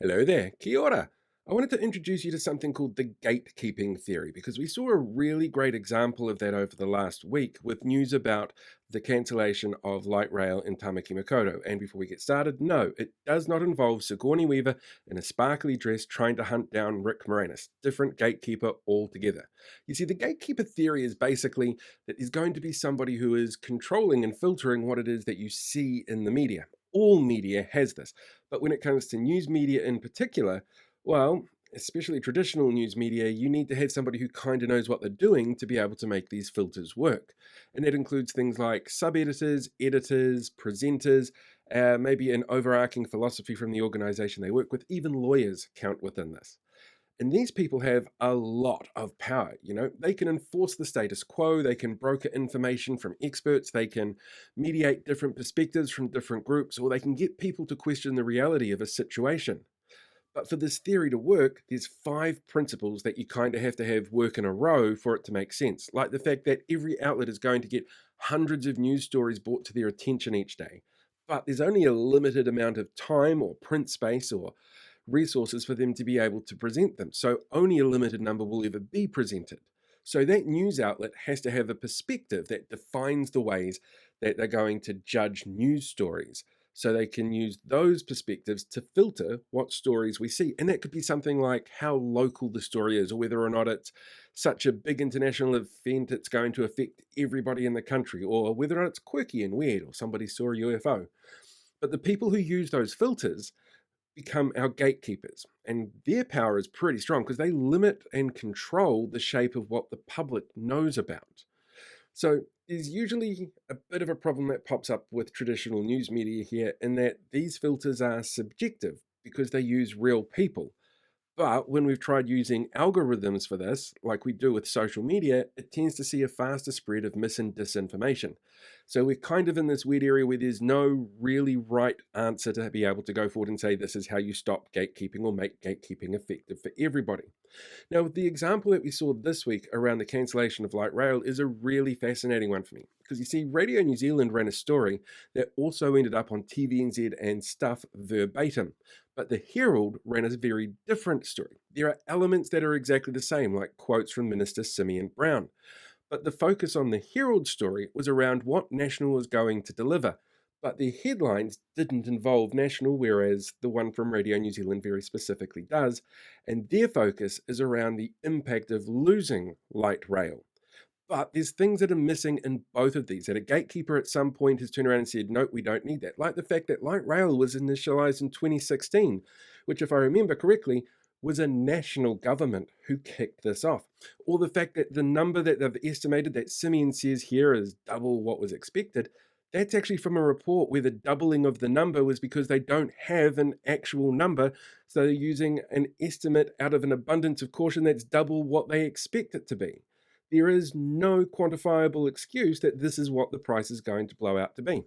Hello there, kia ora. I wanted to introduce you to something called the gatekeeping theory because we saw a really great example of that over the last week with news about the cancellation of light rail in Tamaki Makaurau. And before we get started, no, it does not involve Sigourney Weaver in a sparkly dress trying to hunt down Rick Moranis. Different gatekeeper altogether. You see, the gatekeeper theory is basically that there's going to be somebody who is controlling and filtering what it is that you see in the media. All media has this. But when it comes to news media in particular, well, especially traditional news media, you need to have somebody who kind of knows what they're doing to be able to make these filters work. And that includes things like sub editors, editors, presenters, maybe an overarching philosophy from the organization they work with, even lawyers count within this. And these people have a lot of power. They can enforce the status quo, they can broker information from experts, they can mediate different perspectives from different groups, or they can get people to question the reality of a situation. But for this theory to work, there's 5 principles that you kind of have to have work in a row for it to make sense. Like the fact that every outlet is going to get hundreds of news stories brought to their attention each day. But there's only a limited amount of time or print space or resources for them to be able to present them. So only a limited number will ever be presented. So that news outlet has to have a perspective that defines the ways that they're going to judge news stories. So they can use those perspectives to filter what stories we see. And that could be something like how local the story is, or whether or not it's such a big international event it's going to affect everybody in the country, or whether or not it's quirky and weird, or somebody saw a UFO. But the people who use those filters become our gatekeepers. And their power is pretty strong because they limit and control the shape of what the public knows about. So there's usually a bit of a problem that pops up with traditional news media here in that these filters are subjective because they use real people. But when we've tried using algorithms for this, like we do with social media, it tends to see a faster spread of mis and disinformation. So we're kind of in this weird area where there's no really right answer to be able to go forward and say this is how you stop gatekeeping or make gatekeeping effective for everybody. Now, the example that we saw this week around the cancellation of light rail is a really fascinating one for me. Because you see, Radio New Zealand ran a story that also ended up on TVNZ and Stuff verbatim. But the Herald ran a very different story. There are elements that are exactly the same, like quotes from Minister Simeon Brown. But the focus on the Herald story was around what National was going to deliver. But the headlines didn't involve National, whereas the one from Radio New Zealand very specifically does. And their focus is around the impact of losing light rail. But there's things that are missing in both of these. That a gatekeeper at some point has turned around and said, no, we don't need that. Like the fact that light rail was initialized in 2016, which, if I remember correctly, was a national government who kicked this off. Or the fact that the number that they've estimated that Simeon says here is double what was expected, that's actually from a report where the doubling of the number was because they don't have an actual number. So they're using an estimate out of an abundance of caution that's double what they expect it to be. There is no quantifiable excuse that this is what the price is going to blow out to be.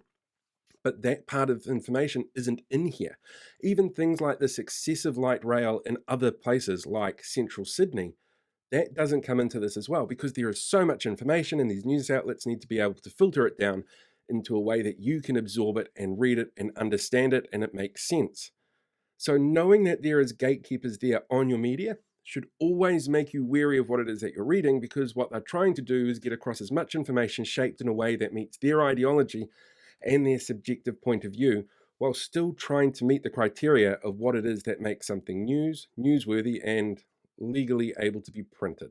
But that part of information isn't in here. Even things like this excessive light rail in other places like central Sydney, that doesn't come into this as well because there is so much information and these news outlets need to be able to filter it down into a way that you can absorb it and read it and understand it and it makes sense. So knowing that there is gatekeepers there on your media should always make you wary of what it is that you're reading because what they're trying to do is get across as much information shaped in a way that meets their ideology and their subjective point of view while still trying to meet the criteria of what it is that makes something newsworthy, and legally able to be printed.